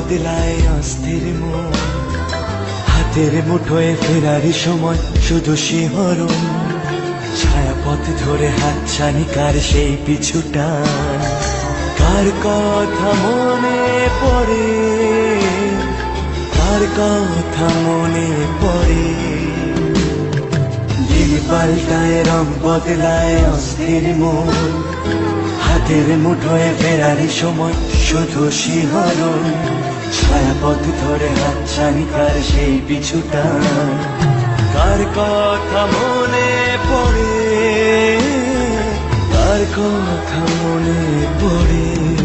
বদলায় অস্থির মন, হাতের মুঠোয় ফেরারি সময় শুধু শিহরণ, ছায়াপথ ধরে হাতছানি কার সেই পিছুটা, কার কথা মনে পড়ে, কার কথা মনে পড়ে। দিন পাল্টায় রং বদলায় অস্থির মন, হাতের মুঠোয় ফেরারি সময় শুধু শিহরণ, ছায়াপথ ধরে হাতছানি কার সেই পিছুটা, কার কথা মনে পড়ে, কার কথা মনে পড়ে।